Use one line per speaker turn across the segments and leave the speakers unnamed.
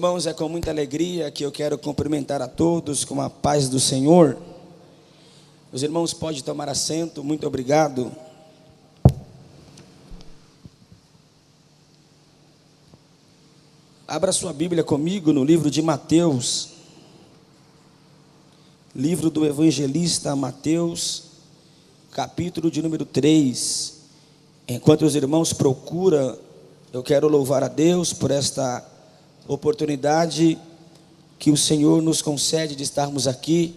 irmãos, é com muita alegria que eu quero cumprimentar a todos com a paz do Senhor. Os irmãos podem tomar assento, muito obrigado. Abra sua Bíblia comigo no livro de Mateus, livro do evangelista Mateus, capítulo de número 3. Enquanto os irmãos procuram, eu quero louvar a Deus por esta oportunidade que o Senhor nos concede de estarmos aqui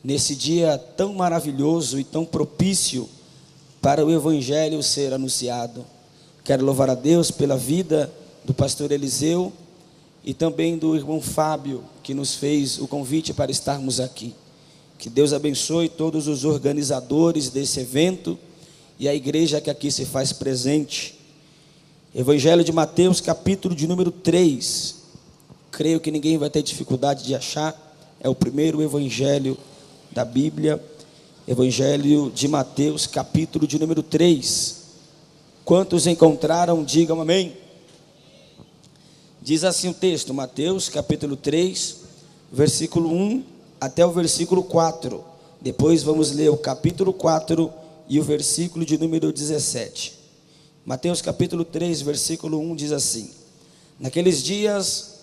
nesse dia tão maravilhoso e tão propício para o Evangelho ser anunciado. Quero louvar a Deus pela vida do pastor Eliseu e também do irmão Fábio, que nos fez o convite para estarmos aqui. Que Deus abençoe todos os organizadores desse evento e a igreja que aqui se faz presente. Evangelho de Mateus, capítulo de número 3. Creio que ninguém vai ter dificuldade de achar. É o primeiro evangelho da Bíblia. Evangelho de Mateus, capítulo de número 3. Quantos encontraram, digam amém. Diz assim o texto, Mateus, capítulo 3, versículo 1 até o versículo 4. Depois vamos ler o capítulo 4 e o versículo de número 17. Mateus capítulo 3, versículo 1 diz assim: Naqueles dias,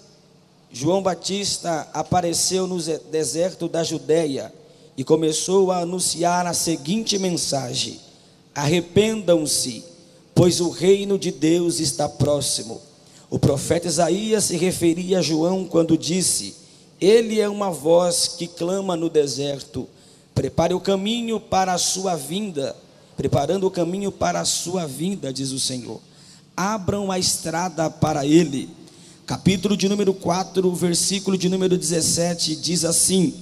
João Batista apareceu no deserto da Judeia e começou a anunciar a seguinte mensagem: arrependam-se, pois o reino de Deus está próximo. O profeta Isaías se referia a João quando disse: ele é uma voz que clama no deserto, prepare o caminho para a sua vinda. Preparando o caminho para a sua vinda, diz o Senhor. Abram a estrada para ele. Capítulo de número 4, versículo de número 17, diz assim: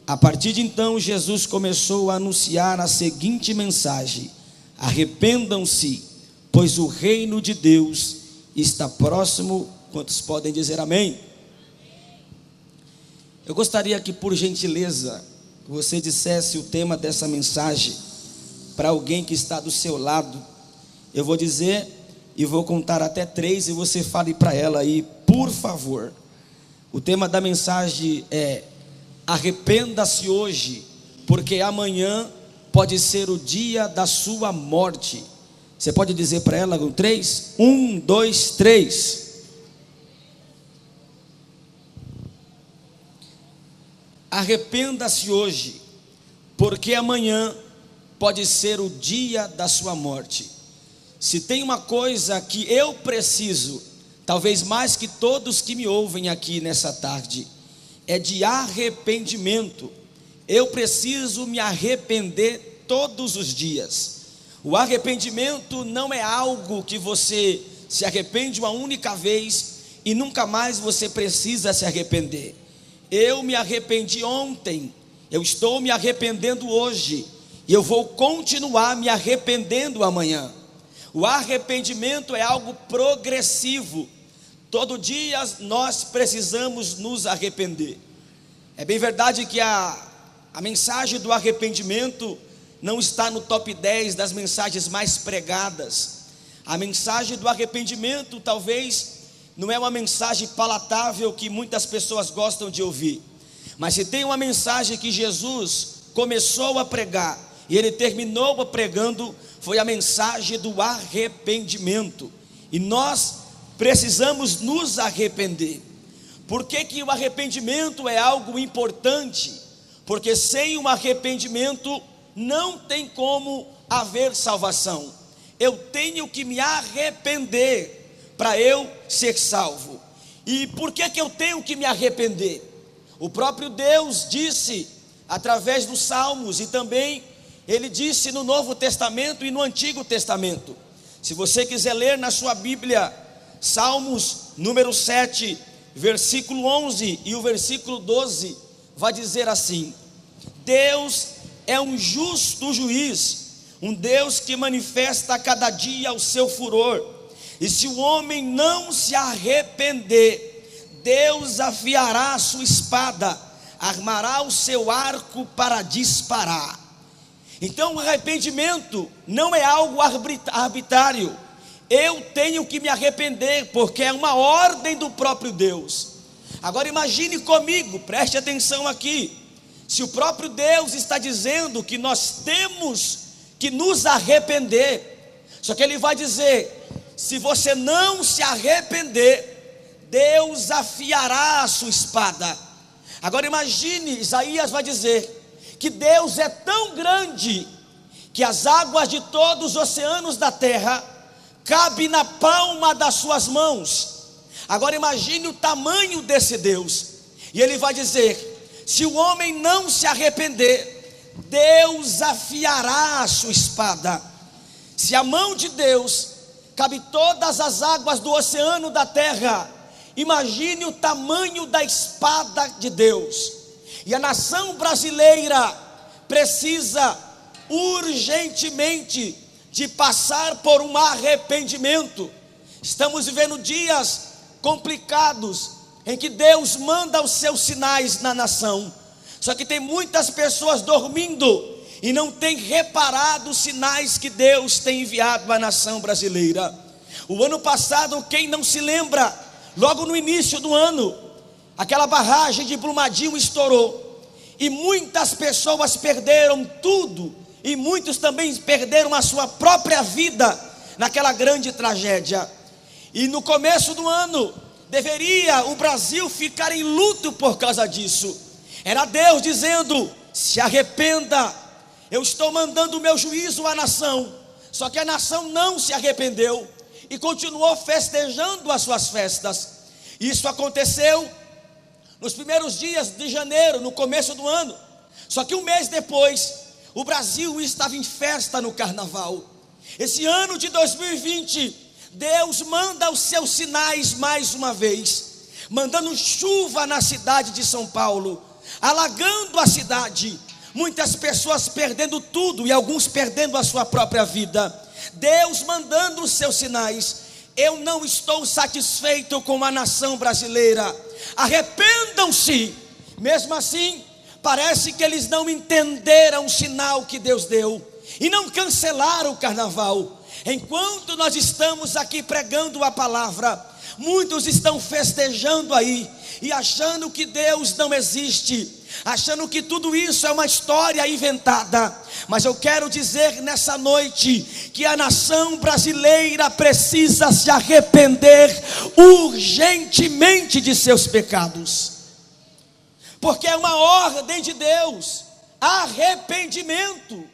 a partir de então, Jesus começou a anunciar a seguinte mensagem: arrependam-se, pois o reino de Deus está próximo. Quantos podem dizer amém? Eu gostaria que, por gentileza, você dissesse o tema dessa mensagem para alguém que está do seu lado. Eu vou dizer e vou contar até 3 e você fale para ela aí, por favor. O tema da mensagem é: arrependa-se hoje, porque amanhã pode ser o dia da sua morte. Você pode dizer para ela com 3? 1, 2, 3. Arrependa-se hoje, porque amanhã pode ser o dia da sua morte. Se tem uma coisa que eu preciso, talvez mais que todos que me ouvem aqui nessa tarde, é de arrependimento. Eu preciso me arrepender todos os dias. O arrependimento não é algo que você se arrepende uma única vez e nunca mais você precisa se arrepender. Eu me arrependi ontem, eu estou me arrependendo hoje, e eu vou continuar me arrependendo amanhã. O arrependimento é algo progressivo. Todo dia nós precisamos nos arrepender. É bem verdade que a mensagem do arrependimento não está no top 10 das mensagens mais pregadas. A mensagem do arrependimento talvez não é uma mensagem palatável que muitas pessoas gostam de ouvir. Mas se tem uma mensagem que Jesus começou a pregar e ele terminou pregando, foi a mensagem do arrependimento. E nós precisamos nos arrepender. Por que que o arrependimento é algo importante? Porque sem um arrependimento não tem como haver salvação. Eu tenho que me arrepender para eu ser salvo. E por que que eu tenho que me arrepender? O próprio Deus disse através dos Salmos, e também ele disse no Novo Testamento e no Antigo Testamento. Se você quiser ler na sua Bíblia, Salmos número 7, versículo 11 e o versículo 12, vai dizer assim: Deus é um justo juiz, um Deus que manifesta a cada dia o seu furor, e se o homem não se arrepender, Deus afiará a sua espada, armará o seu arco para disparar. Então o arrependimento não é algo arbitrário. Eu tenho que me arrepender, porque é uma ordem do próprio Deus. Agora imagine comigo, preste atenção aqui. Se o próprio Deus está dizendo que nós temos que nos arrepender, só que Ele vai dizer: se você não se arrepender, Deus afiará a sua espada. Agora imagine, Isaías vai dizer que Deus é tão grande que as águas de todos os oceanos da terra cabem na palma das suas mãos. Agora imagine o tamanho desse Deus. E Ele vai dizer: se o homem não se arrepender, Deus afiará a sua espada. Se a mão de Deus cabe todas as águas do oceano da terra, imagine o tamanho da espada de Deus. E a nação brasileira precisa urgentemente de passar por um arrependimento. Estamos vivendo dias complicados em que Deus manda os seus sinais na nação, só que tem muitas pessoas dormindo e não tem reparado os sinais que Deus tem enviado à nação brasileira. O ano passado, quem não se lembra, logo no início do ano, aquela barragem de Brumadinho estourou e muitas pessoas perderam tudo, e muitos também perderam a sua própria vida naquela grande tragédia. E no começo do ano deveria o Brasil ficar em luto por causa disso. Era Deus dizendo: se arrependa, eu estou mandando o meu juízo à nação. Só que a nação não se arrependeu e continuou festejando as suas festas. Isso aconteceu nos primeiros dias de janeiro, no começo do ano. Só que um mês depois, o Brasil estava em festa no carnaval. Esse ano de 2020, Deus manda os seus sinais mais uma vez, mandando chuva na cidade de São Paulo, alagando a cidade, muitas pessoas perdendo tudo e alguns perdendo a sua própria vida. Deus mandando os seus sinais. Eu não estou satisfeito com a nação brasileira. Arrependam-se. Mesmo assim, parece que eles não entenderam o sinal que Deus deu e não cancelaram o carnaval. Enquanto nós estamos aqui pregando a palavra, muitos estão festejando aí e achando que Deus não existe, achando que tudo isso é uma história inventada. Mas eu quero dizer nessa noite que a nação brasileira precisa se arrepender urgentemente de seus pecados, porque é uma ordem de Deus, arrependimento.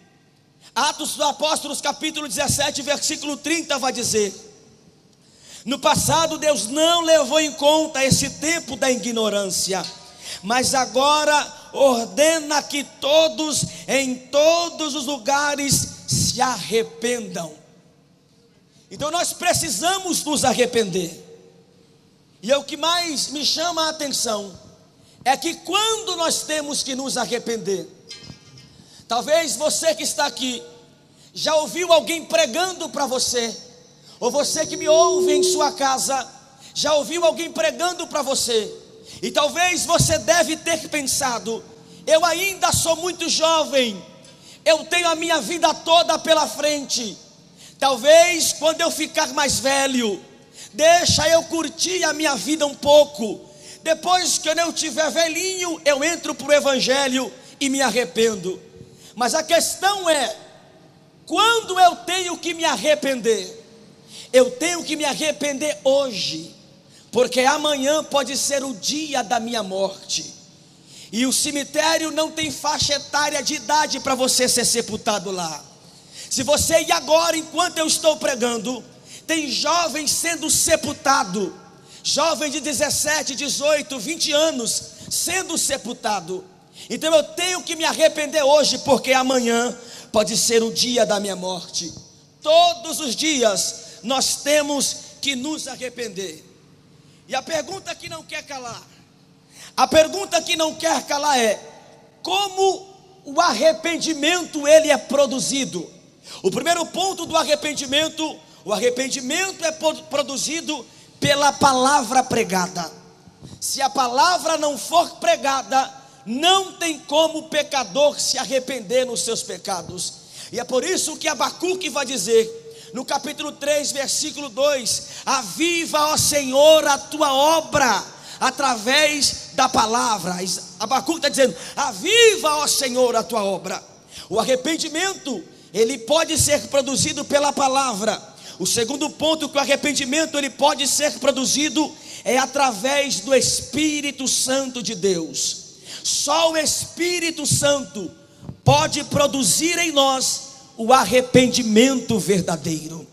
Atos dos Apóstolos capítulo 17 versículo 30 vai dizer: no passado Deus não levou em conta esse tempo da ignorância, mas agora ordena que todos, em todos os lugares, se arrependam. Então nós precisamos nos arrepender. E o que mais me chama a atenção é que quando nós temos que nos arrepender, talvez você que está aqui já ouviu alguém pregando para você, ou você que me ouve em sua casa já ouviu alguém pregando para você, e talvez você deve ter pensado: eu ainda sou muito jovem, eu tenho a minha vida toda pela frente, talvez quando eu ficar mais velho, deixa eu curtir a minha vida um pouco, depois que eu não estiver velhinho, eu entro para o evangelho e me arrependo. Mas a questão é, quando eu tenho que me arrepender? Eu tenho que me arrepender hoje, porque amanhã pode ser o dia da minha morte, e o cemitério não tem faixa etária de idade para você ser sepultado lá. Se você ir agora, enquanto eu estou pregando, tem jovens sendo sepultado, jovem de 17, 18, 20 anos sendo sepultado. Então eu tenho que me arrepender hoje, porque amanhã pode ser o dia da minha morte. Todos os dias nós temos que nos arrepender. E a pergunta que não quer calar, é: como o arrependimento ele é produzido? O primeiro ponto do arrependimento: o arrependimento é produzido pela palavra pregada. Se a palavra não for pregada, não tem como o pecador se arrepender nos seus pecados. E é por isso que Abacuque vai dizer, no capítulo 3, versículo 2: aviva, ó Senhor, a tua obra, através da palavra. Abacuque está dizendo: aviva, ó Senhor, a tua obra. O arrependimento, ele pode ser produzido pela palavra. O segundo ponto, que o arrependimento ele pode ser produzido é através do Espírito Santo de Deus. Só o Espírito Santo pode produzir em nós o arrependimento verdadeiro.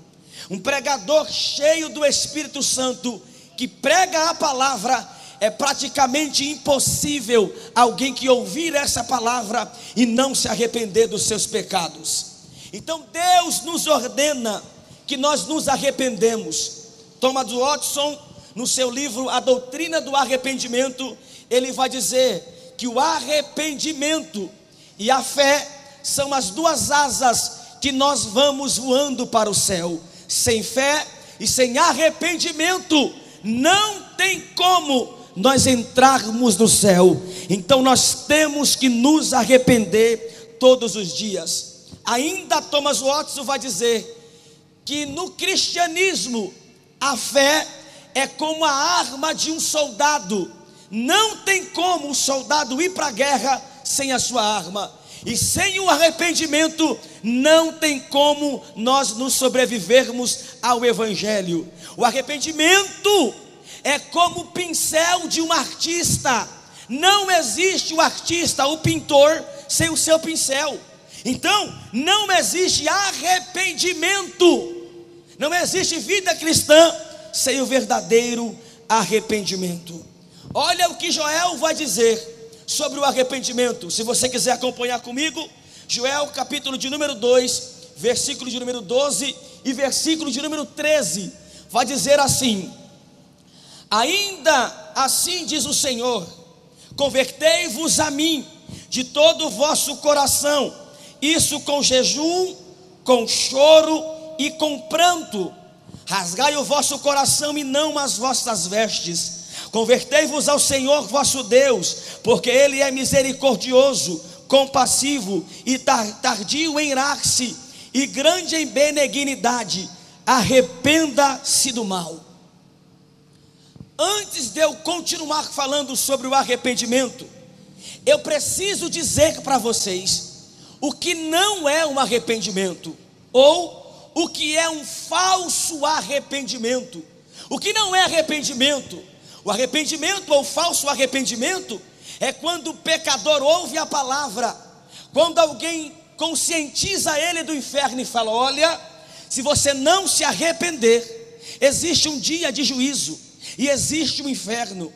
Um pregador cheio do Espírito Santo, que prega a palavra, é praticamente impossível alguém que ouvir essa palavra e não se arrepender dos seus pecados. Então Deus nos ordena que nós nos arrependemos. Thomas Watson, no seu livro A Doutrina do Arrependimento, ele vai dizer que o arrependimento e a fé são as duas asas que nós vamos voando para o céu. Sem fé e sem arrependimento não tem como nós entrarmos no céu. Então nós temos que nos arrepender todos os dias. Ainda Thomas Watson vai dizer que no cristianismo a fé é como a arma de um soldado. Não tem como um soldado ir para a guerra sem a sua arma. E sem o arrependimento não tem como nós nos sobrevivermos ao evangelho. O arrependimento é como o pincel de um artista. Não existe o artista, o pintor, sem o seu pincel. Então não existe arrependimento. Não existe vida cristã sem o verdadeiro arrependimento. Olha o que Joel vai dizer sobre o arrependimento. Se você quiser acompanhar comigo, Joel capítulo de número 2, versículo de número 12 e versículo de número 13, vai dizer assim: ainda assim diz o Senhor, convertei-vos a mim de todo o vosso coração, isso com jejum, com choro e com pranto, rasgai o vosso coração e não as vossas vestes, convertei-vos ao Senhor vosso Deus, porque Ele é misericordioso, compassivo e tardio em irar-se, e grande em benignidade. Arrependa-se do mal. Antes de eu continuar falando sobre o arrependimento, eu preciso dizer para vocês o que não é um arrependimento, ou o que é um falso arrependimento. O que não é arrependimento? O arrependimento ou falso arrependimento é quando o pecador ouve a palavra, quando alguém conscientiza ele do inferno e fala: olha, se você não se arrepender, existe um dia de juízo e existe um inferno.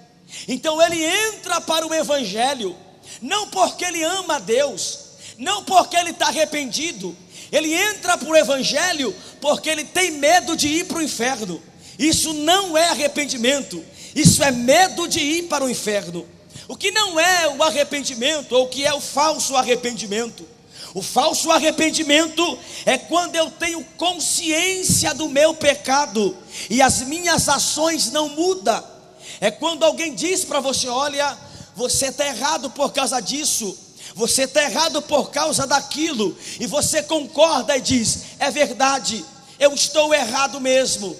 Então ele entra para o evangelho, não porque ele ama a Deus, não porque ele está arrependido. Ele entra para o evangelho porque ele tem medo de ir para o inferno. Isso não é arrependimento, isso é medo de ir para o inferno. O que não é o arrependimento, ou o que é o falso arrependimento? O falso arrependimento é quando eu tenho consciência do meu pecado e as minhas ações não mudam. É quando alguém diz para você: olha, você está errado por causa disso, você está errado por causa daquilo, e você concorda e diz: é verdade, eu estou errado mesmo,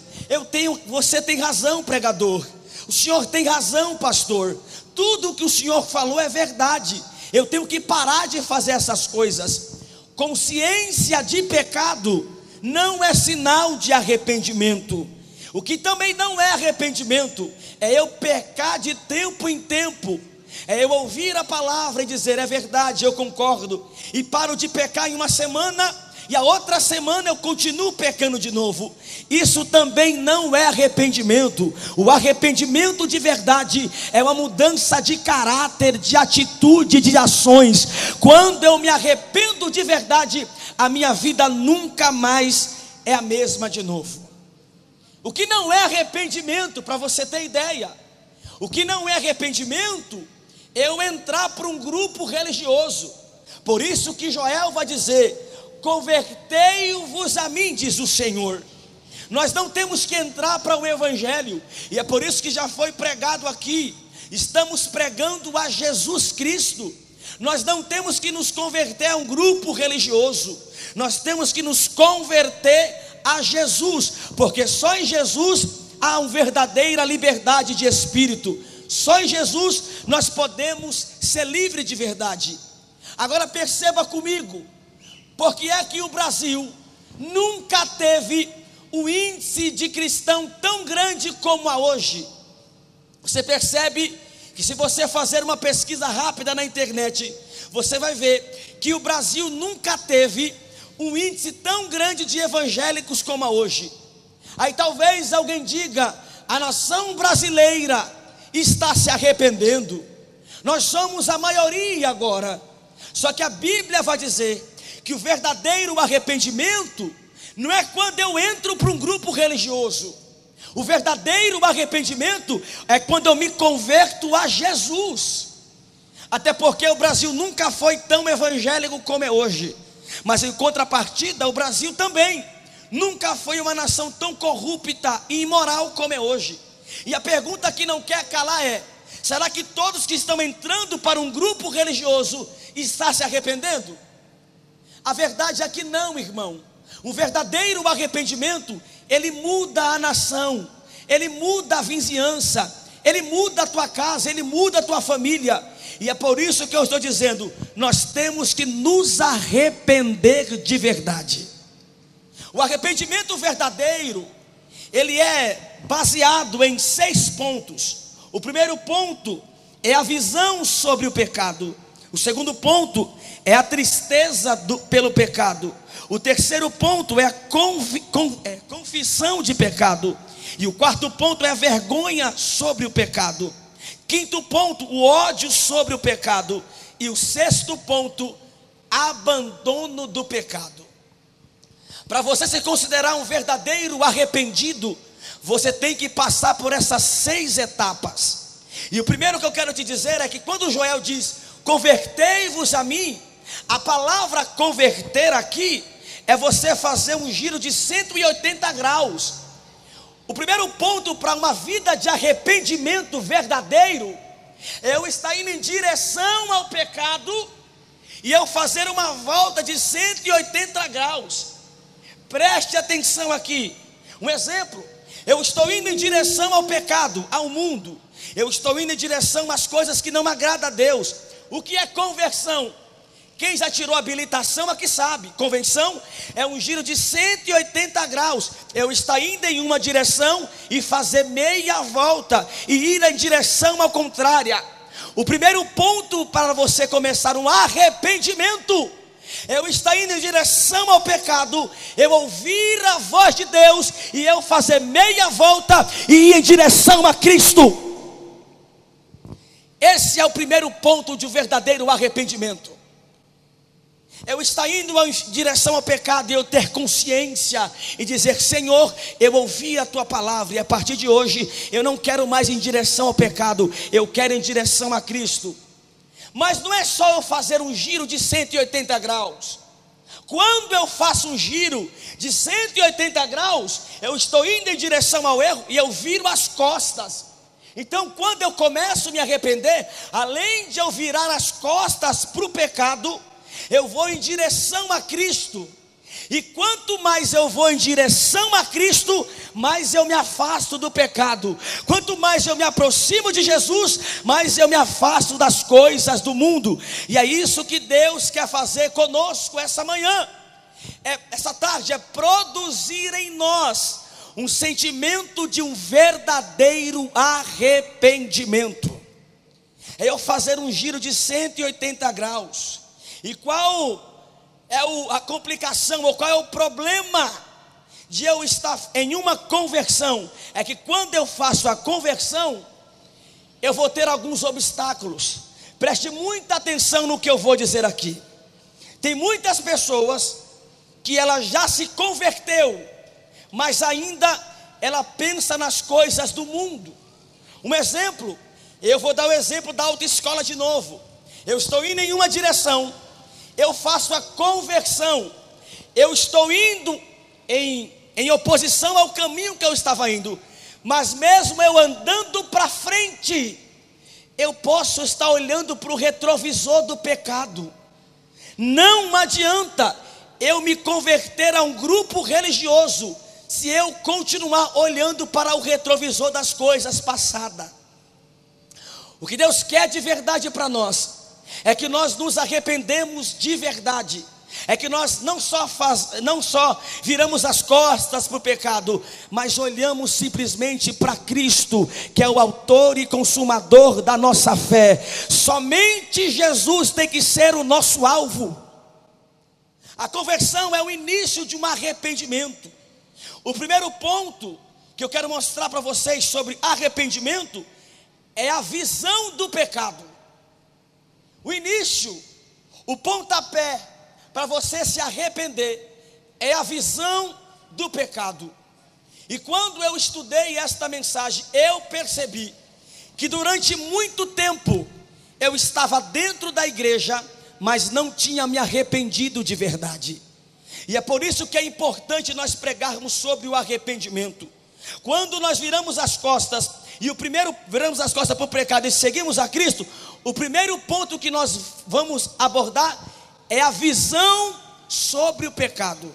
você tem razão, pregador, o senhor tem razão, pastor, tudo que o senhor falou é verdade, eu tenho que parar de fazer essas coisas. Consciência de pecado não é sinal de arrependimento. O que também não é arrependimento é eu pecar de tempo em tempo, é eu ouvir a palavra e dizer: é verdade, eu concordo, e paro de pecar em uma semana, e a outra semana eu continuo pecando de novo. Isso também não é arrependimento. O arrependimento de verdade é uma mudança de caráter, de atitude, de ações. Quando eu me arrependo de verdade, a minha vida nunca mais é a mesma de novo. O que não é arrependimento, para você ter ideia, o que não é arrependimento é eu entrar para um grupo religioso. Por isso que Joel vai dizer: convertei-vos a mim, diz o Senhor. Nós não temos que entrar para o evangelho, e é por isso que já foi pregado aqui, estamos pregando a Jesus Cristo. Nós não temos que nos converter a um grupo religioso, nós temos que nos converter a Jesus, porque só em Jesus há uma verdadeira liberdade de espírito, Só em Jesus nós podemos ser livres de verdade. Agora perceba comigo, por que é que o Brasil nunca teve um índice de cristão tão grande como há hoje? Você percebe que se você fazer uma pesquisa rápida na internet, você vai ver que o Brasil nunca teve um índice tão grande de evangélicos como há hoje. Aí talvez alguém diga: a nação brasileira está se arrependendo, nós somos a maioria agora. Só que a Bíblia vai dizer que o verdadeiro arrependimento não é quando eu entro para um grupo religioso. O verdadeiro arrependimento é quando eu me converto a Jesus. Até porque o Brasil nunca foi tão evangélico como é hoje, mas em contrapartida o Brasil também nunca foi uma nação tão corrupta e imoral como é hoje. E a pergunta que não quer calar é: será que todos que estão entrando para um grupo religioso estão se arrependendo? A verdade é que não, irmão. O verdadeiro arrependimento, ele muda a nação, ele muda a vizinhança, ele muda a tua casa, ele muda a tua família. E é por isso que eu estou dizendo: nós temos que nos arrepender de verdade. O arrependimento verdadeiro, ele é baseado em 6 pontos. O primeiro ponto é a visão sobre o pecado. O segundo ponto é a tristeza pelo pecado. O terceiro ponto é a confissão de pecado. E o quarto ponto é a vergonha sobre o pecado. Quinto ponto, o ódio sobre o pecado. E o sexto ponto, abandono do pecado. Para você se considerar um verdadeiro arrependido, você tem que passar por essas 6 etapas. E o primeiro que eu quero te dizer é que quando Joel diz: convertei-vos a mim, a palavra converter aqui é você fazer um giro de 180 graus. O primeiro ponto para uma vida de arrependimento verdadeiro é eu estar indo em direção ao pecado e eu fazer uma volta de 180 graus. Preste atenção aqui. Um exemplo: eu estou indo em direção ao pecado, ao mundo. Eu estou indo em direção às coisas que não agradam a Deus. O que é conversão? Quem já tirou habilitação aqui sabe. Conversão é um giro de 180 graus. Eu estar indo em uma direção e fazer meia volta e ir em direção ao contrária. O primeiro ponto para você começar um arrependimento, eu estar indo em direção ao pecado, eu ouvir a voz de Deus e eu fazer meia volta e ir em direção a Cristo. Esse é o primeiro ponto de um verdadeiro arrependimento. Eu estar indo em direção ao pecado e eu ter consciência e dizer: Senhor, eu ouvi a tua palavra e a partir de hoje eu não quero mais em direção ao pecado, eu quero em direção a Cristo. Mas não é só eu fazer um giro de 180 graus. Quando eu faço um giro de 180 graus, eu estou indo em direção ao erro e eu viro as costas. Então quando eu começo a me arrepender, além de eu virar as costas para o pecado, eu vou em direção a Cristo. E quanto mais eu vou em direção a Cristo, mais eu me afasto do pecado. Quanto mais eu me aproximo de Jesus, mais eu me afasto das coisas do mundo. E é isso que Deus quer fazer conosco essa manhã, essa tarde, é produzir em nós um sentimento de um verdadeiro arrependimento. É eu fazer um giro de 180 graus. E qual é a complicação, ou qual é o problema de eu estar em uma conversão? É que quando eu faço a conversão, eu vou ter alguns obstáculos. Preste muita atenção no que eu vou dizer aqui. Tem muitas pessoas que ela já se converteu, mas ainda ela pensa nas coisas do mundo. Um exemplo, eu vou dar o exemplo da autoescola de novo. Eu estou indo em uma direção, eu faço a conversão, eu estou indo em oposição ao caminho que eu estava indo, mas mesmo eu andando para frente, eu posso estar olhando para o retrovisor do pecado. Não adianta eu me converter a um grupo religioso se eu continuar olhando para o retrovisor das coisas passadas. O que Deus quer de verdade para nós é que nós nos arrependemos de verdade. É que nós não só viramos as costas para o pecado, mas olhamos simplesmente para Cristo, que é o autor e consumador da nossa fé. Somente Jesus tem que ser o nosso alvo. A conversão é o início de um arrependimento. O primeiro ponto que eu quero mostrar para vocês sobre arrependimento é a visão do pecado. O início, o pontapé para você se arrepender é a visão do pecado. E quando eu estudei esta mensagem, eu percebi que durante muito tempo eu estava dentro da igreja, mas não tinha me arrependido de verdade. E é por isso que é importante nós pregarmos sobre o arrependimento. Quando nós viramos as costas, viramos as costas para o pecado e seguimos a Cristo, o primeiro ponto que nós vamos abordar é a visão sobre o pecado.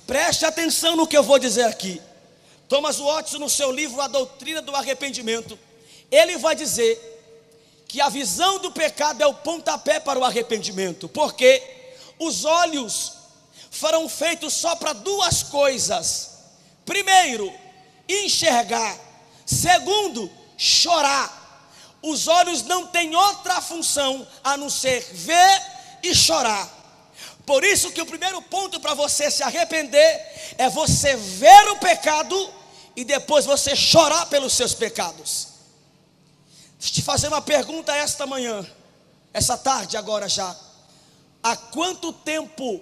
Preste atenção no que eu vou dizer aqui. Thomas Watson, no seu livro A Doutrina do Arrependimento, ele vai dizer que a visão do pecado é o pontapé para o arrependimento, porque os olhos foram feitos só para duas coisas: primeiro, enxergar; segundo, chorar. Os olhos não têm outra função a não ser ver e chorar. Por isso que o primeiro ponto para você se arrepender é você ver o pecado e depois você chorar pelos seus pecados. Deixa eu te fazer uma pergunta esta manhã, essa tarde agora já. Há quanto tempo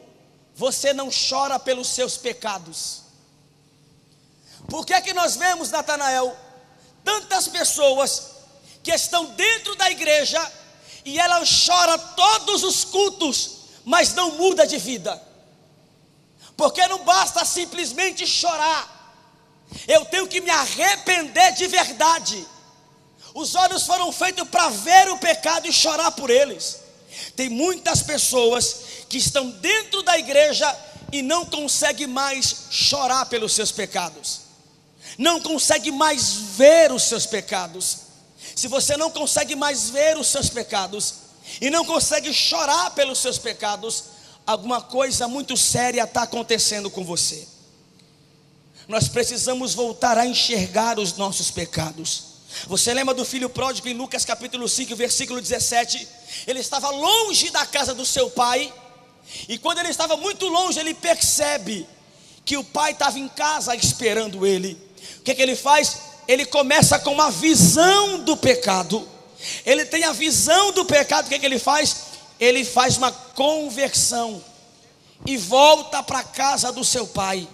você não chora pelos seus pecados? Por que é que nós vemos, Natanael, tantas pessoas que estão dentro da igreja e ela chora todos os cultos, mas não muda de vida? Porque não basta simplesmente chorar, eu tenho que me arrepender de verdade. Os olhos foram feitos para ver o pecado e chorar por eles. Tem muitas pessoas que estão dentro da igreja e não conseguem mais chorar pelos seus pecados, não conseguem mais ver os seus pecados. Se você não consegue mais ver os seus pecados e não consegue chorar pelos seus pecados, alguma coisa muito séria está acontecendo com você. Nós precisamos voltar a enxergar os nossos pecados. Você lembra do filho pródigo em Lucas capítulo 5, versículo 17? Ele estava longe da casa do seu pai, e quando ele estava muito longe, ele percebe que o pai estava em casa esperando ele. O que ele faz? Ele começa com uma visão do pecado. Ele tem a visão do pecado. O que ele faz? Ele faz uma conversão e volta para a casa do seu pai.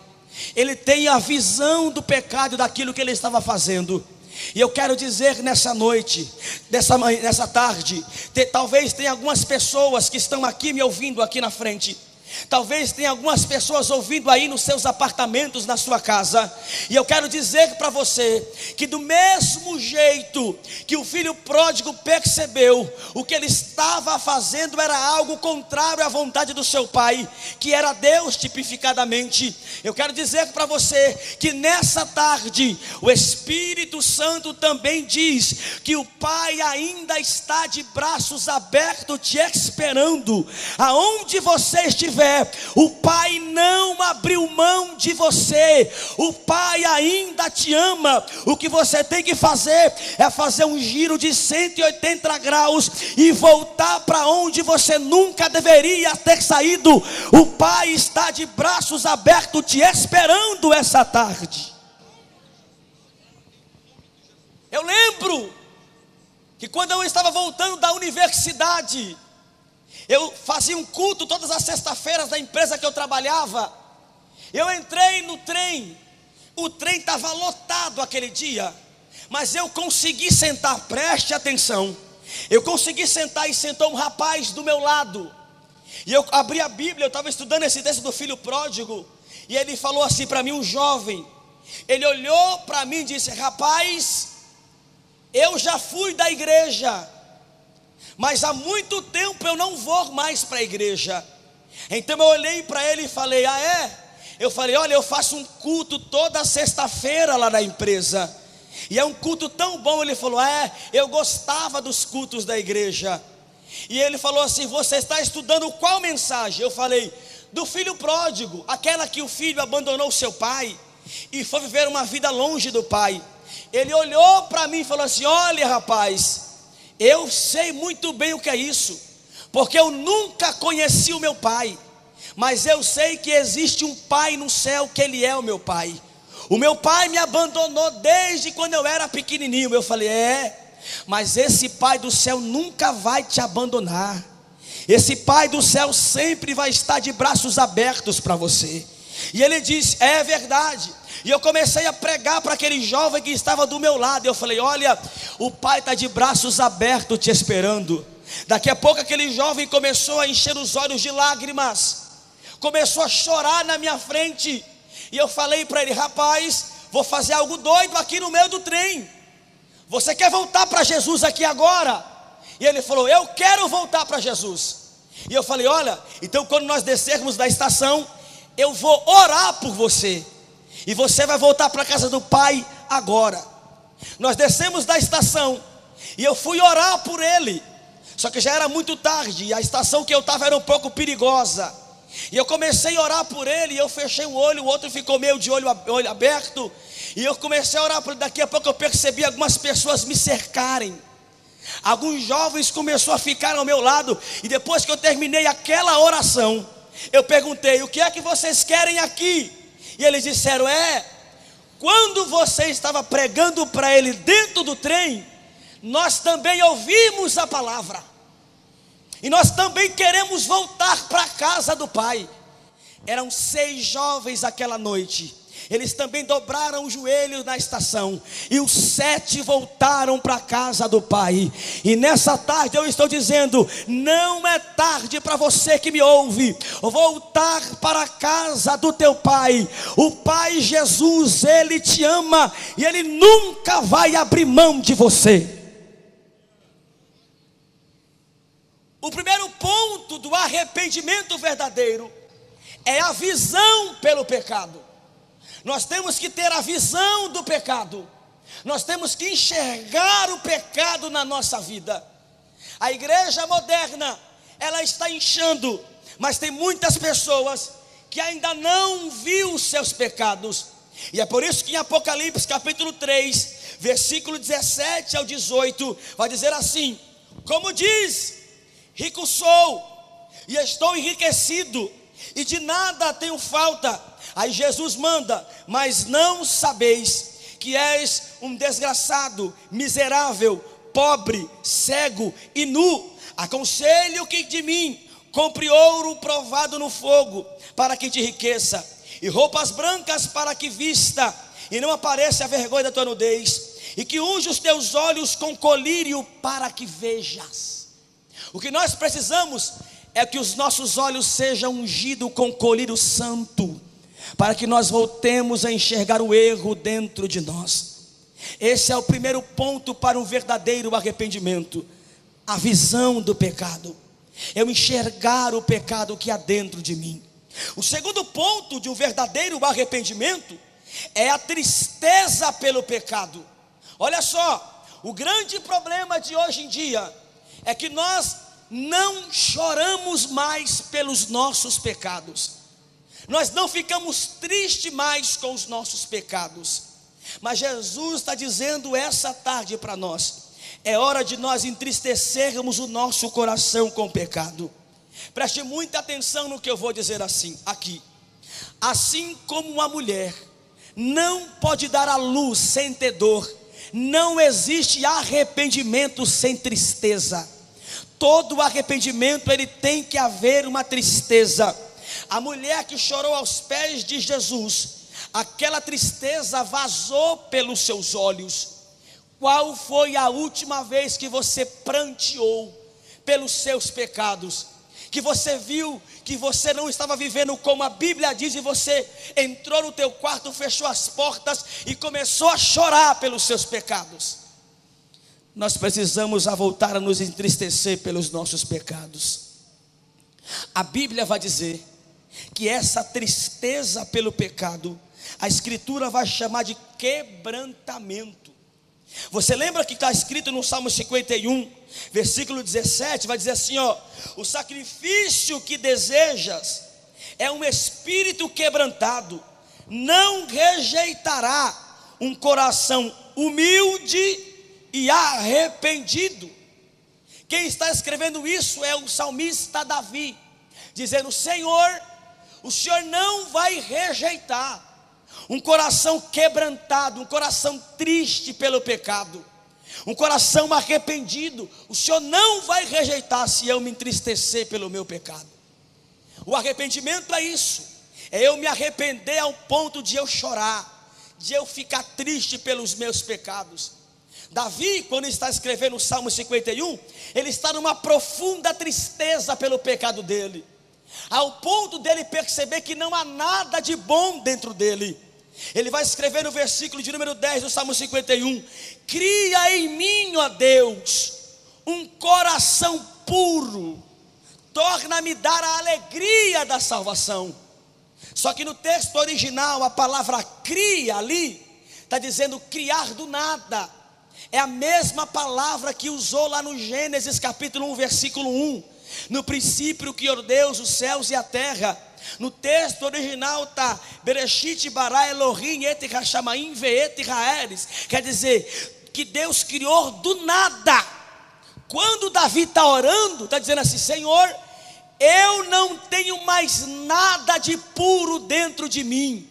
Ele tem a visão do pecado e daquilo que ele estava fazendo. E eu quero dizer nessa noite, nessa tarde, talvez tenha algumas pessoas que estão aqui me ouvindo aqui na frente. Talvez tenha algumas pessoas ouvindo aí nos seus apartamentos, na sua casa. E eu quero dizer para você que do mesmo jeito que o filho pródigo percebeu, o que ele estava fazendo era algo contrário à vontade do seu pai, que era Deus tipificadamente. Eu quero dizer para você que nessa tarde o Espírito Santo também diz que o pai ainda está de braços abertos te esperando. Aonde você estiver, o pai não abriu mão de você. O pai ainda te ama. O que você tem que fazer é fazer um giro de 180 graus e voltar para onde você nunca deveria ter saído. O pai está de braços abertos te esperando essa tarde. Eu lembro que quando eu estava voltando da universidade, eu fazia um culto todas as sextas-feiras da empresa que eu trabalhava. Eu entrei no trem, o trem estava lotado aquele dia, mas eu consegui sentar, preste atenção. Eu consegui sentar e sentou um rapaz do meu lado. E eu abri a Bíblia, eu estava estudando esse texto do filho pródigo. E ele falou assim para mim, um jovem. Ele olhou para mim e disse: rapaz, eu já fui da igreja, mas há muito tempo eu não vou mais para a igreja. Então eu olhei para ele e falei: eu falei, olha, eu faço um culto toda sexta-feira lá na empresa. E é um culto tão bom. Ele falou: eu gostava dos cultos da igreja. E ele falou assim: você está estudando qual mensagem? Eu falei: do filho pródigo, aquela que o filho abandonou o seu pai e foi viver uma vida longe do pai. Ele olhou para mim e falou assim: olha, rapaz, eu sei muito bem o que é isso, porque eu nunca conheci o meu pai, mas eu sei que existe um pai no céu, que ele é o meu pai. O meu pai me abandonou desde quando eu era pequenininho. Eu falei: mas esse pai do céu nunca vai te abandonar. Esse pai do céu sempre vai estar de braços abertos para você. E ele disse: é verdade. E eu comecei a pregar para aquele jovem que estava do meu lado. Eu falei: olha, o pai está de braços abertos te esperando. Daqui a pouco aquele jovem começou a encher os olhos de lágrimas, começou a chorar na minha frente. E eu falei para ele: rapaz, vou fazer algo doido aqui no meio do trem. Você quer voltar para Jesus aqui agora? E ele falou: eu quero voltar para Jesus. E eu falei: olha, então quando nós descermos da estação, eu vou orar por você, e você vai voltar para a casa do pai agora. Nós descemos da estação e eu fui orar por ele. Só que já era muito tarde e a estação que eu estava era um pouco perigosa. E eu comecei a orar por ele, e eu fechei um olho, o outro ficou meio de olho aberto. E eu comecei a orar por ele. Daqui a pouco eu percebi algumas pessoas me cercarem. Alguns jovens começaram a ficar ao meu lado. E depois que eu terminei aquela oração, eu perguntei: o que é que vocês querem aqui? E eles disseram: quando você estava pregando para ele dentro do trem, nós também ouvimos a palavra, e nós também queremos voltar para a casa do pai. Eram 6 jovens aquela noite. Eles também dobraram os joelhos na estação, e os 7 voltaram para a casa do pai. E nessa tarde eu estou dizendo: não é tarde para você que me ouve voltar para a casa do teu pai. O pai Jesus, ele te ama, e ele nunca vai abrir mão de você. O primeiro ponto do arrependimento verdadeiro é a visão pelo pecado. Nós temos que ter a visão do pecado. Nós temos que enxergar o pecado na nossa vida. A igreja moderna, ela está inchando, mas tem muitas pessoas que ainda não viu os seus pecados. E é por isso que em Apocalipse capítulo 3, versículo 17 ao 18, vai dizer assim: como diz, rico sou, e estou enriquecido, e de nada tenho falta. Aí Jesus manda: mas não sabeis que és um desgraçado, miserável, pobre, cego e nu. Aconselho que de mim compre ouro provado no fogo, para que te enriqueça, e roupas brancas para que vista, e não apareça a vergonha da tua nudez, e que unja os teus olhos com colírio, para que vejas. O que nós precisamos é que os nossos olhos sejam ungidos com colírio santo, para que nós voltemos a enxergar o erro dentro de nós. Esse é o primeiro ponto para um verdadeiro arrependimento: a visão do pecado. Eu enxergar o pecado que há dentro de mim. O segundo ponto de um verdadeiro arrependimento é a tristeza pelo pecado. Olha só, o grande problema de hoje em dia é que nós não choramos mais pelos nossos pecados. Nós não ficamos tristes mais com os nossos pecados. Mas Jesus está dizendo essa tarde para nós: é hora de nós entristecermos o nosso coração com o pecado. Preste muita atenção no que eu vou dizer aqui. Assim como uma mulher não pode dar à luz sem ter dor, não existe arrependimento sem tristeza. Todo arrependimento, ele tem que haver uma tristeza. A mulher que chorou aos pés de Jesus, aquela tristeza vazou pelos seus olhos. Qual foi a última vez que você pranteou pelos seus pecados? Que você viu que você não estava vivendo como a Bíblia diz, e você entrou no teu quarto, fechou as portas e começou a chorar pelos seus pecados? Nós precisamos voltar a nos entristecer pelos nossos pecados. A Bíblia vai dizer que essa tristeza pelo pecado, a Escritura vai chamar de quebrantamento. Você lembra que está escrito no Salmo 51, versículo 17, vai dizer assim, ó: o sacrifício que desejas é um espírito quebrantado, não rejeitará um coração humilde e arrependido. Quem está escrevendo isso é o salmista Davi, dizendo: Senhor, o Senhor não vai rejeitar um coração quebrantado, um coração triste pelo pecado, um coração arrependido. O Senhor não vai rejeitar se eu me entristecer pelo meu pecado. O arrependimento é isso, é eu me arrepender ao ponto de eu chorar, de eu ficar triste pelos meus pecados. Davi, quando está escrevendo o Salmo 51, ele está numa profunda tristeza pelo pecado dele, ao ponto dele perceber que não há nada de bom dentro dele. Ele vai escrever no versículo de número 10 do Salmo 51: cria em mim, ó Deus, um coração puro, torna-me dar a alegria da salvação. Só que no texto original, a palavra cria ali, está dizendo criar do nada. É a mesma palavra que usou lá no Gênesis capítulo 1, versículo 1. No princípio criou Deus os céus e a terra. No texto original está Bereshit bara Elohim et hashamayim ve'et haaretz. Quer dizer, que Deus criou do nada. Quando Davi está orando, está dizendo assim: Senhor, eu não tenho mais nada de puro dentro de mim,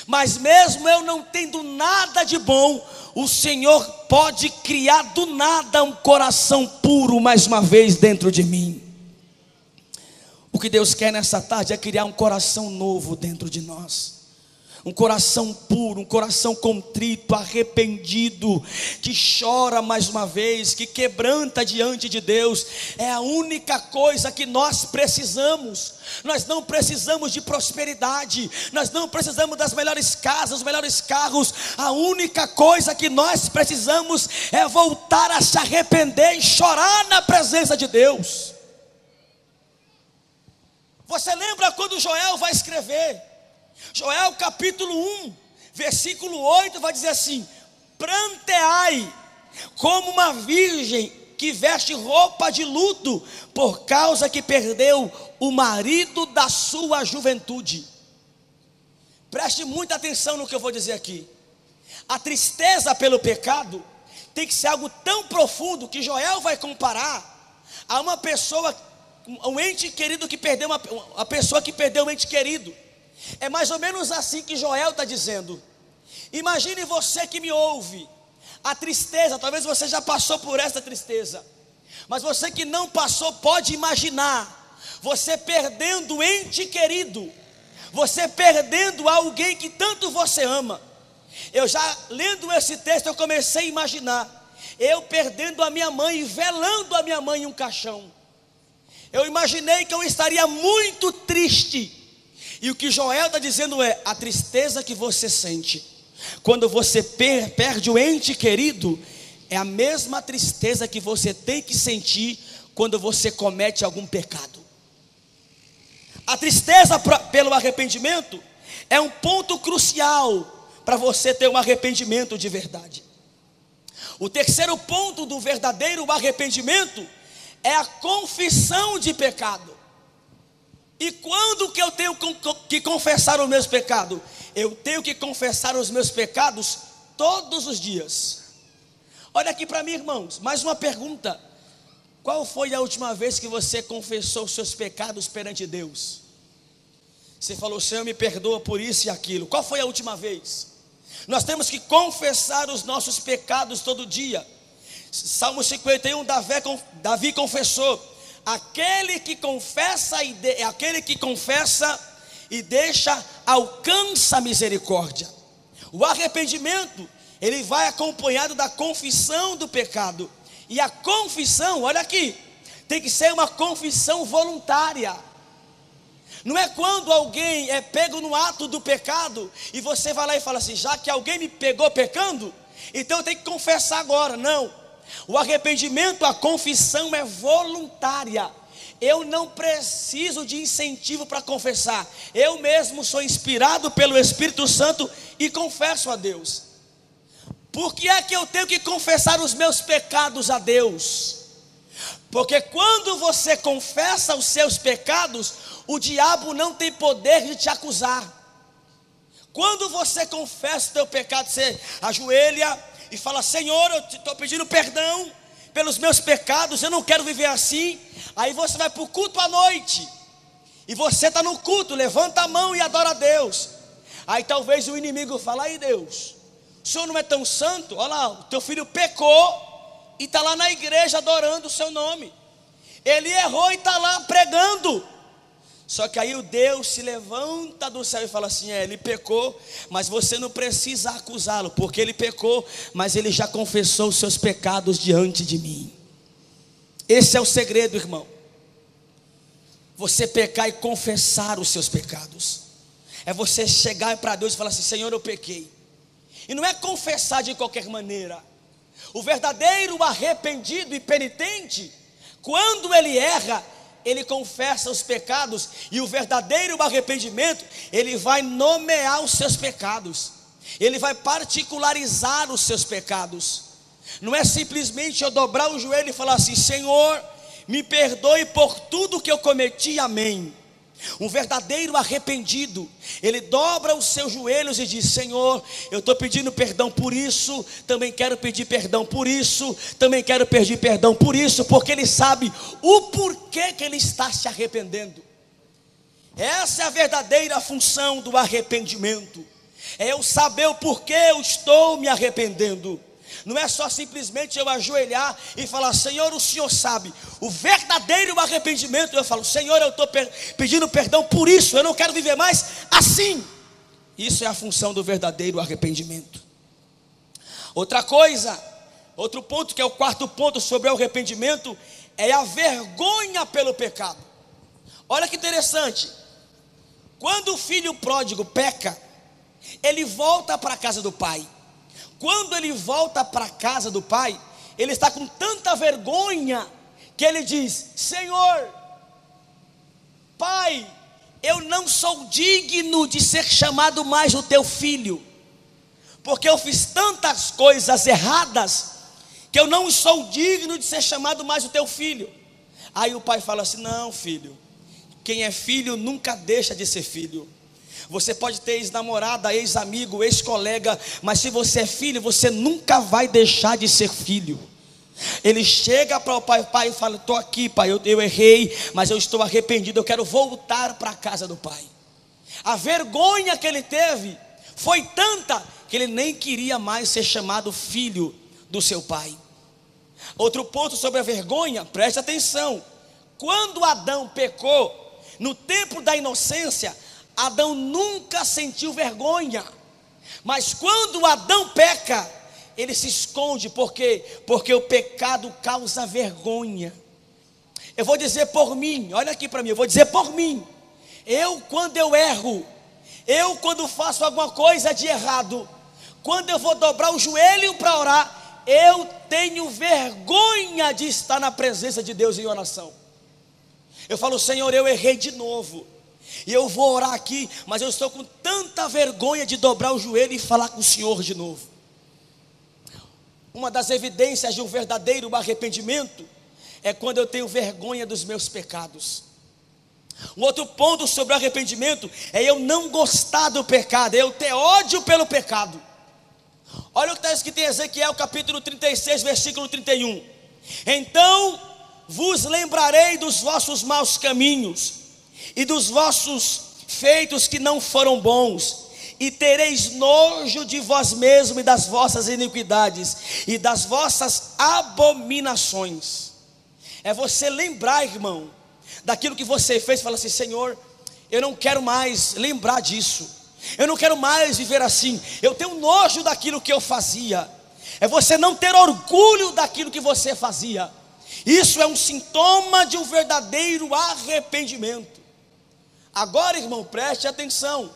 mas mesmo eu não tendo nada de bom, o Senhor pode criar do nada um coração puro mais uma vez dentro de mim. O que Deus quer nessa tarde é criar um coração novo dentro de nós, um coração puro, um coração contrito, arrependido, que chora mais uma vez, que quebranta diante de Deus. É a única coisa que nós precisamos. Nós não precisamos de prosperidade, nós não precisamos das melhores casas, os melhores carros. A única coisa que nós precisamos é voltar a se arrepender e chorar na presença de Deus. Você lembra quando Joel vai escrever? Joel capítulo 1, versículo 8 vai dizer assim: pranteai como uma virgem que veste roupa de luto, por causa que perdeu o marido da sua juventude. Preste muita atenção no que eu vou dizer aqui. A tristeza pelo pecado tem que ser algo tão profundo que Joel vai comparar a uma pessoa, um ente querido que perdeu uma pessoa que perdeu um ente querido. É mais ou menos assim que Joel está dizendo. Imagine você que me ouve, a tristeza, talvez você já passou por essa tristeza, mas você que não passou pode imaginar você perdendo um ente querido, você perdendo alguém que tanto você ama. Eu já lendo esse texto, eu comecei a imaginar eu perdendo a minha mãe e velando a minha mãe em um caixão. Eu imaginei que eu estaria muito triste. E o que Joel está dizendo é: a tristeza que você sente quando você perde o ente querido é a mesma tristeza que você tem que sentir quando você comete algum pecado. A tristeza pelo arrependimento é um ponto crucial para você ter um arrependimento de verdade. O terceiro ponto do verdadeiro arrependimento é a confissão de pecado. E quando que eu tenho que confessar os meus pecados? Eu tenho que confessar os meus pecados todos os dias. Olha aqui para mim, irmãos, mais uma pergunta: qual foi a última vez que você confessou os seus pecados perante Deus? Você falou: Senhor, me perdoa por isso e aquilo. Qual foi a última vez? Nós temos que confessar os nossos pecados todo dia. Salmo 51, Davi confessou: aquele que confessa e deixa, alcança a misericórdia. O arrependimento, ele vai acompanhado da confissão do pecado. E a confissão, olha aqui, tem que ser uma confissão voluntária. Não é quando alguém é pego no ato do pecado e você vai lá e fala assim: já que alguém me pegou pecando, então eu tenho que confessar agora. Não. O arrependimento, a confissão é voluntária. Eu não preciso de incentivo para confessar. Eu mesmo sou inspirado pelo Espírito Santo e confesso a Deus. Por que é que eu tenho que confessar os meus pecados a Deus? Porque quando você confessa os seus pecados, o diabo não tem poder de te acusar. Quando você confessa o teu pecado, você ajoelha e fala: Senhor, eu estou pedindo perdão pelos meus pecados, eu não quero viver assim. Aí você vai para o culto à noite, e você está no culto, levanta a mão e adora a Deus. Aí talvez o inimigo fale: aí Deus, o Senhor não é tão santo? Olha lá, o teu filho pecou e está lá na igreja adorando o seu nome. Ele errou e está lá pregando. Só que aí o Deus se levanta do céu e fala assim: ele pecou, mas você não precisa acusá-lo, porque ele pecou, mas ele já confessou os seus pecados diante de mim. Esse é o segredo, irmão. Você pecar e confessar os seus pecados. É você chegar para Deus e falar assim: Senhor, eu pequei. E não é confessar de qualquer maneira. O verdadeiro arrependido e penitente, quando ele erra, ele confessa os pecados. E o verdadeiro arrependimento, ele vai nomear os seus pecados, ele vai particularizar os seus pecados. Não é simplesmente eu dobrar o joelho e falar assim: Senhor, me perdoe por tudo que eu cometi, amém. Um verdadeiro arrependido, ele dobra os seus joelhos e diz: Senhor, eu estou pedindo perdão por isso, também quero pedir perdão por isso, também quero pedir perdão por isso, porque ele sabe o porquê que ele está se arrependendo. Essa é a verdadeira função do arrependimento, é eu saber o porquê eu estou me arrependendo. Não é só simplesmente eu ajoelhar e falar: Senhor, o Senhor sabe. O verdadeiro arrependimento, eu falo: Senhor, eu estou pedindo perdão por isso, eu não quero viver mais assim. Isso é a função do verdadeiro arrependimento. Outra coisa, outro ponto, que é o quarto ponto sobre o arrependimento, é a vergonha pelo pecado. Olha que interessante. Quando o filho pródigo peca, ele volta para a casa do pai. Quando ele volta para a casa do pai, ele está com tanta vergonha que ele diz: Senhor, pai, eu não sou digno de ser chamado mais o teu filho, porque eu fiz tantas coisas erradas que eu não sou digno de ser chamado mais o teu filho. Aí o pai fala assim: não, filho, quem é filho nunca deixa de ser filho. Você pode ter ex-namorada, ex-amigo, ex-colega, mas se você é filho, você nunca vai deixar de ser filho. Ele chega para o pai e fala: estou aqui, pai, eu errei, mas eu estou arrependido, eu quero voltar para a casa do pai. A vergonha que ele teve foi tanta que ele nem queria mais ser chamado filho do seu pai. Outro ponto sobre a vergonha, preste atenção. Quando Adão pecou, no tempo da inocência, Adão nunca sentiu vergonha. Mas quando Adão peca, ele se esconde. Por quê? Porque o pecado causa vergonha. Eu vou dizer por mim, olha aqui para mim, eu vou dizer por mim. Quando eu erro, quando faço alguma coisa de errado, quando eu vou dobrar o joelho para orar, eu tenho vergonha de estar na presença de Deus em oração. Eu falo: Senhor, eu errei de novo, e eu vou orar aqui, mas eu estou com tanta vergonha de dobrar o joelho e falar com o Senhor de novo. Uma das evidências de um verdadeiro arrependimento é quando eu tenho vergonha dos meus pecados. Um outro ponto sobre o arrependimento é eu não gostar do pecado, é eu ter ódio pelo pecado. Olha o que está escrito em Ezequiel capítulo 36, versículo 31. Então vos lembrarei dos vossos maus caminhos e dos vossos feitos que não foram bons, e tereis nojo de vós mesmos e das vossas iniquidades e das vossas abominações. É você lembrar, irmão, daquilo que você fez e falar assim: Senhor, eu não quero mais lembrar disso, eu não quero mais viver assim, eu tenho nojo daquilo que eu fazia. É você não ter orgulho daquilo que você fazia. Isso é um sintoma de um verdadeiro arrependimento. Agora, irmão, preste atenção.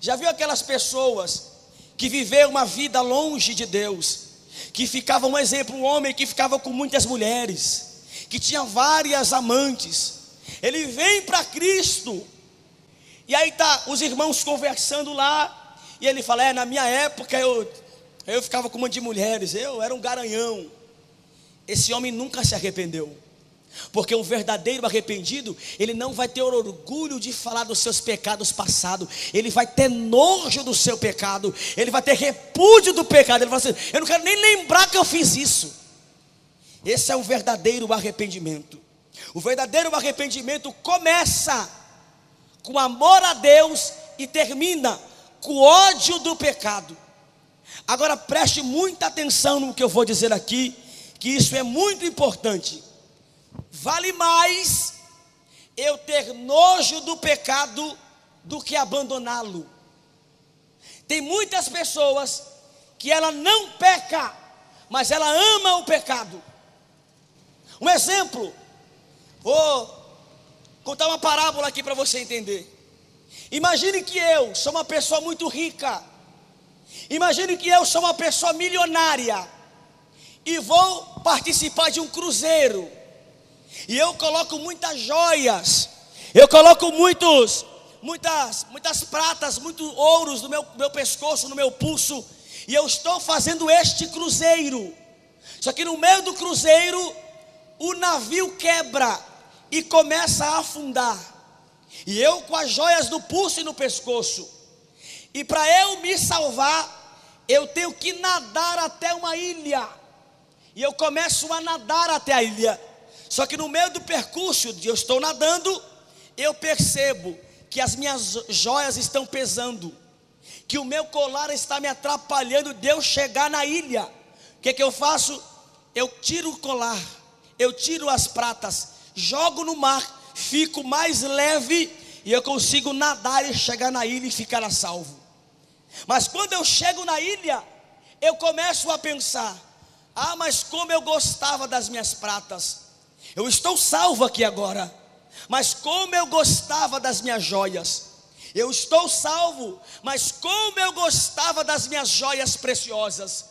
Já viu aquelas pessoas que viveram uma vida longe de Deus, que ficava, um exemplo, um homem que ficava com muitas mulheres, que tinha várias amantes. Ele vem para Cristo, e aí tá os irmãos conversando lá, e ele fala: na minha época eu Eu ficava com um monte de mulheres, eu era um garanhão. Esse homem nunca se arrependeu. Porque um verdadeiro arrependido, ele não vai ter orgulho de falar dos seus pecados passados. Ele vai ter nojo do seu pecado. Ele vai ter repúdio do pecado. Ele vai assim: eu não quero nem lembrar que eu fiz isso. Esse é o verdadeiro arrependimento. O verdadeiro arrependimento começa com amor a Deus e termina com ódio do pecado. Agora preste muita atenção no que eu vou dizer aqui, que isso é muito importante. Vale mais eu ter nojo do pecado do que abandoná-lo. Tem muitas pessoas que ela não peca, mas ela ama o pecado. Um exemplo, vou contar uma parábola aqui para você entender. Imagine que eu sou uma pessoa muito rica. Imagine que eu sou uma pessoa milionária e vou participar de um cruzeiro. E eu coloco muitas joias, eu coloco muitas pratas, muitos ouros no meu pescoço, no meu pulso. E eu estou fazendo este cruzeiro. Só que no meio do cruzeiro, o navio quebra e começa a afundar. E eu com as joias no pulso e no pescoço. E para eu me salvar, eu tenho que nadar até uma ilha. E eu começo a nadar até a ilha. Só que no meio do percurso, eu estou nadando, eu percebo que as minhas joias estão pesando, que o meu colar está me atrapalhando de eu chegar na ilha. O que eu faço? Eu tiro o colar, eu tiro as pratas, jogo no mar, fico mais leve e eu consigo nadar e chegar na ilha e ficar a salvo. Mas quando eu chego na ilha, eu começo a pensar: ah, mas como eu gostava das minhas pratas. Eu estou salvo aqui agora, mas como eu gostava das minhas joias. Eu estou salvo, mas como eu gostava das minhas joias preciosas.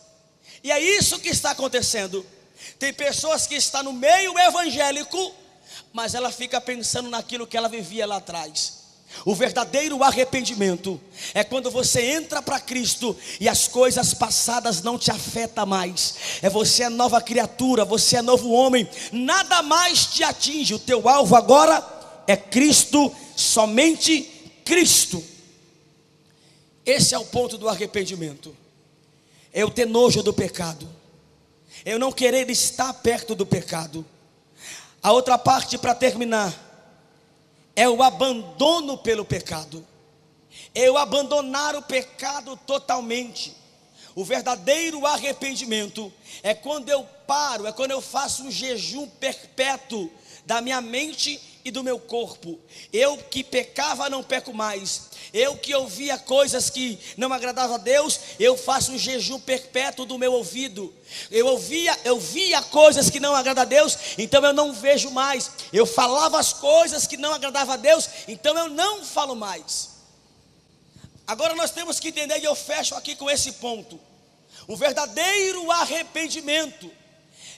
E é isso que está acontecendo. Tem pessoas que estão no meio evangélico, mas ela fica pensando naquilo que ela vivia lá atrás. O verdadeiro arrependimento é quando você entra para Cristo e as coisas passadas não te afetam mais. Você é nova criatura, você é novo homem, nada mais te atinge. O teu alvo agora é Cristo, somente Cristo. Esse é o ponto do arrependimento. Eu ter nojo do pecado, eu não querer estar perto do pecado. A outra parte, para terminar, é o abandono pelo pecado. Eu abandonar o pecado totalmente. O verdadeiro arrependimento é quando eu paro, é quando eu faço um jejum perpétuo da minha mente e do meu corpo. Eu que pecava não peco mais. Eu que ouvia coisas que não agradavam a Deus, eu faço um jejum perpétuo do meu ouvido. Eu via coisas que não agradam a Deus, então eu não vejo mais. Eu falava as coisas que não agradavam a Deus, então eu não falo mais. Agora nós temos que entender, e eu fecho aqui com esse ponto. O verdadeiro arrependimento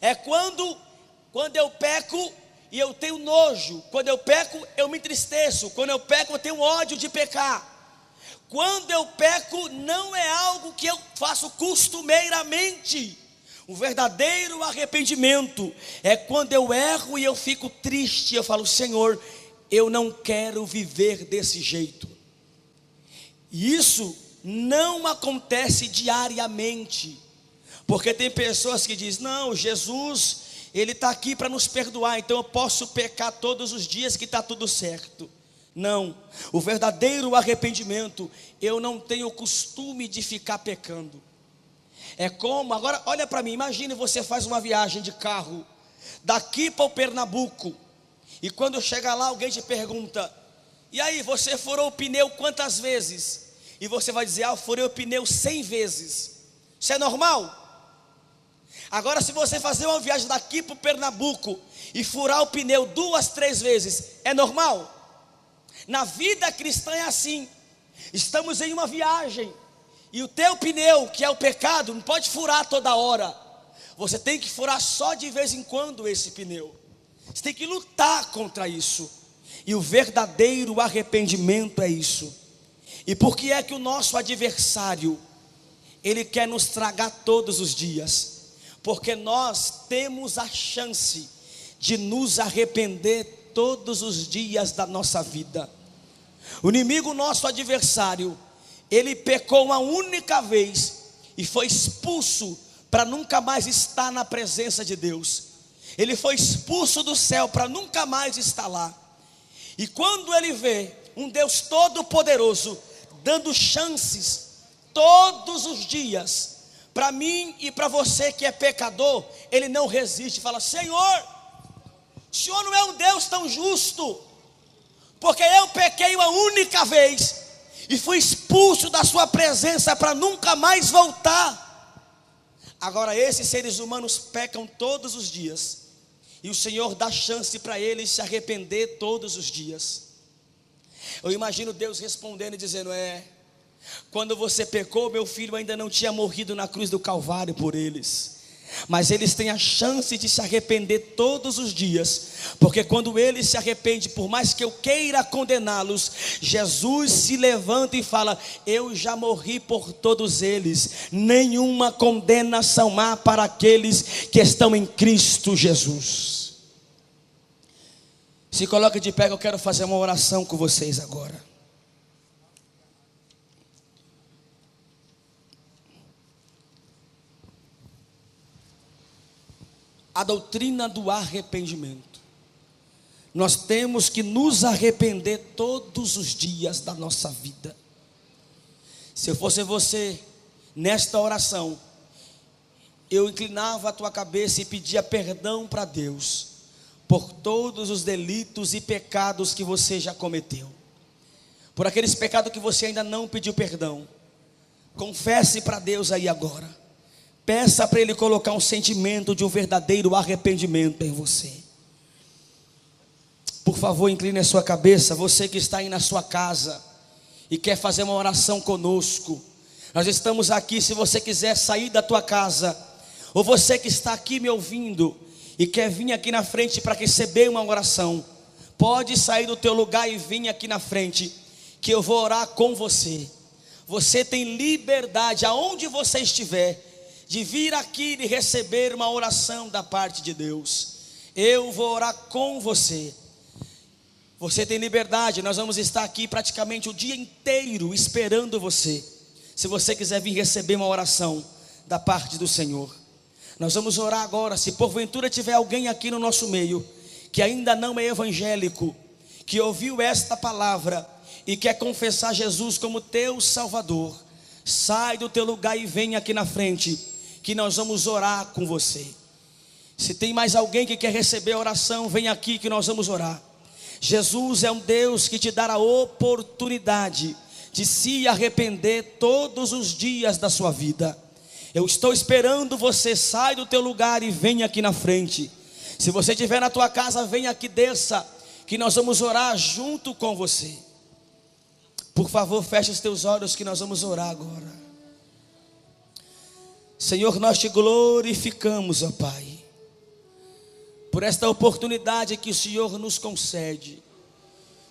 é quando eu peco e eu tenho nojo. Quando eu peco, eu me entristeço. Quando eu peco, eu tenho ódio de pecar. Quando eu peco, não é algo que eu faço costumeiramente. O verdadeiro arrependimento é quando eu erro e eu fico triste. Eu falo: Senhor, eu não quero viver desse jeito. E isso não acontece diariamente. Porque tem pessoas que dizem: não, Jesus, Ele está aqui para nos perdoar, então eu posso pecar todos os dias que está tudo certo. Não, o verdadeiro arrependimento, eu não tenho o costume de ficar pecando. É como, agora olha para mim, imagine você faz uma viagem de carro, daqui para o Pernambuco, e quando chega lá alguém te pergunta: e aí, você furou o pneu quantas vezes? E você vai dizer: ah, eu furei o pneu 100 vezes. Isso é normal? Agora, se você fazer uma viagem daqui para o Pernambuco e furar o pneu 2, 3 vezes, é normal? Na vida cristã é assim. Estamos em uma viagem e o teu pneu, que é o pecado, não pode furar toda hora. Você tem que furar só de vez em quando esse pneu. Você tem que lutar contra isso. E o verdadeiro arrependimento é isso. E por que é que o nosso adversário, Ele quer nos tragar todos os dias, porque nós temos a chance de nos arrepender todos os dias da nossa vida. O inimigo, nosso adversário, ele pecou uma única vez e foi expulso para nunca mais estar na presença de Deus. Ele foi expulso do céu para nunca mais estar lá. E quando ele vê um Deus todo-poderoso dando chances todos os dias para mim e para você que é pecador, ele não resiste, fala: Senhor, o Senhor não é um Deus tão justo, porque eu pequei uma única vez e fui expulso da sua presença para nunca mais voltar. Agora esses seres humanos pecam todos os dias, e o Senhor dá chance para eles se arrepender todos os dias. Eu imagino Deus respondendo e dizendo: quando você pecou, meu filho ainda não tinha morrido na cruz do Calvário por eles, mas eles têm a chance de se arrepender todos os dias, porque quando eles se arrependem, por mais que eu queira condená-los, Jesus se levanta e fala: eu já morri por todos eles, nenhuma condenação há para aqueles que estão em Cristo Jesus. Se coloque de pé, eu quero fazer uma oração com vocês agora. A doutrina do arrependimento. Nós temos que nos arrepender todos os dias da nossa vida. Se eu fosse você, nesta oração, eu inclinava a tua cabeça e pedia perdão para Deus por todos os delitos e pecados que você já cometeu, por aqueles pecados que você ainda não pediu perdão. Confesse para Deus aí agora. Peça para Ele colocar um sentimento de um verdadeiro arrependimento em você. Por favor, incline a sua cabeça. Você que está aí na sua casa e quer fazer uma oração conosco, nós estamos aqui. Se você quiser sair da tua casa, ou você que está aqui me ouvindo e quer vir aqui na frente para receber uma oração, pode sair do teu lugar e vir aqui na frente, que eu vou orar com você. Você tem liberdade, aonde você estiver, de vir aqui e receber uma oração da parte de Deus. Eu vou orar com você. Você tem liberdade. Nós vamos estar aqui praticamente o dia inteiro esperando você. Se você quiser vir receber uma oração da parte do Senhor, nós vamos orar agora. Se porventura tiver alguém aqui no nosso meio que ainda não é evangélico, que ouviu esta palavra e quer confessar Jesus como teu Salvador, sai do teu lugar e vem aqui na frente, que nós vamos orar com você. Se tem mais alguém que quer receber a oração, vem aqui que nós vamos orar. Jesus é um Deus que te dá a oportunidade de se arrepender todos os dias da sua vida. Eu estou esperando você. Sai do teu lugar e vem aqui na frente. Se você estiver na tua casa, vem aqui, desça, que nós vamos orar junto com você. Por favor, feche os teus olhos que nós vamos orar agora. Senhor, nós te glorificamos, ó Pai, por esta oportunidade que o Senhor nos concede,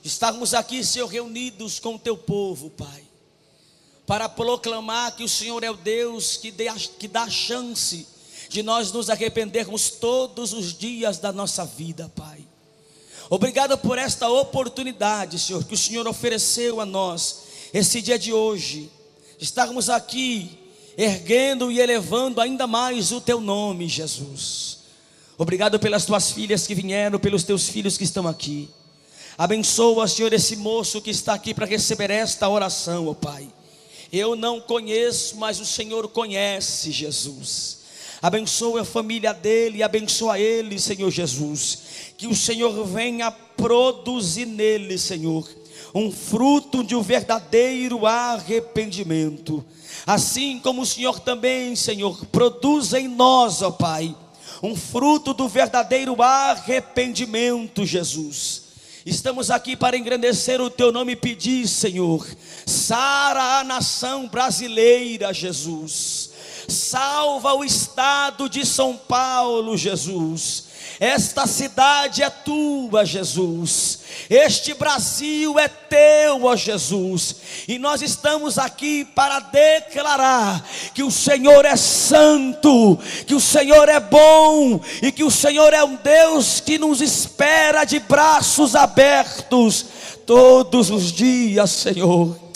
de estarmos aqui, Senhor, reunidos com o teu povo, Pai, para proclamar que o Senhor é o Deus que dá chance de nós nos arrependermos todos os dias da nossa vida, Pai. Obrigado por esta oportunidade, Senhor, que o Senhor ofereceu a nós, esse dia de hoje, de estarmos aqui, erguendo e elevando ainda mais o teu nome, Jesus. Obrigado pelas tuas filhas que vieram, pelos teus filhos que estão aqui. Abençoa, Senhor, esse moço que está aqui para receber esta oração, ó Pai. Eu não conheço, mas o Senhor conhece, Jesus. Abençoa a família dele, abençoa ele, Senhor Jesus. Que o Senhor venha produzir nele, Senhor, um fruto de um verdadeiro arrependimento. Assim como o Senhor também, Senhor, produz em nós, ó Pai, um fruto do verdadeiro arrependimento, Jesus. Estamos aqui para engrandecer o teu nome e pedir, Senhor, sara a nação brasileira, Jesus. Salva o estado de São Paulo, Jesus. Esta cidade é tua, Jesus. Este Brasil é teu, ó Jesus, e nós estamos aqui para declarar que o Senhor é santo, que o Senhor é bom e que o Senhor é um Deus que nos espera de braços abertos todos os dias, Senhor.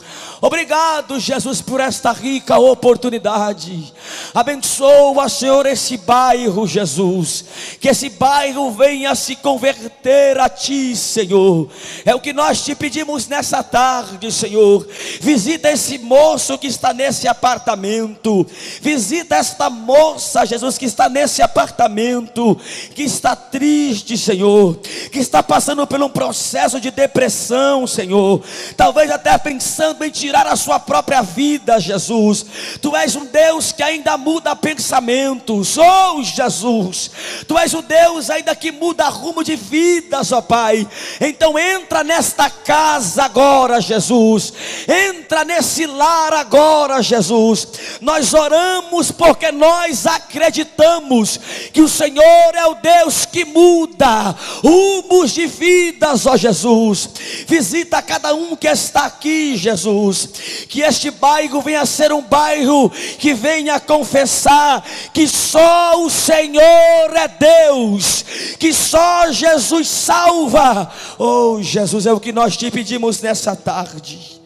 Obrigado, Jesus, por esta rica oportunidade. Abençoa, Senhor, esse bairro, Jesus. Que esse bairro venha se converter a Ti, Senhor. É o que nós te pedimos nessa tarde, Senhor. Visita esse moço que está nesse apartamento. Visita esta moça, Jesus, que está nesse apartamento, que está triste, Senhor, que está passando por um processo de depressão, Senhor. Talvez até pensando em tirar a sua própria vida, Jesus. Tu és um Deus que ainda muda pensamentos, oh Jesus. Tu és um Deus ainda que muda rumo de vidas, ó Pai. Então entra nesta casa agora, Jesus. Entra nesse lar agora, Jesus. Nós oramos porque nós acreditamos que o Senhor é o Deus que muda rumos de vidas, ó Jesus. Visita cada um que está aqui, Jesus. Que este bairro venha a ser um bairro que venha a confessar que só o Senhor é Deus, que só Jesus salva. Oh Jesus, é o que nós te pedimos nessa tarde.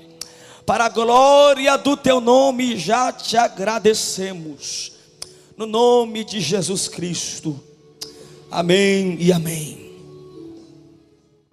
Para a glória do teu nome já te agradecemos, no nome de Jesus Cristo, amém e amém.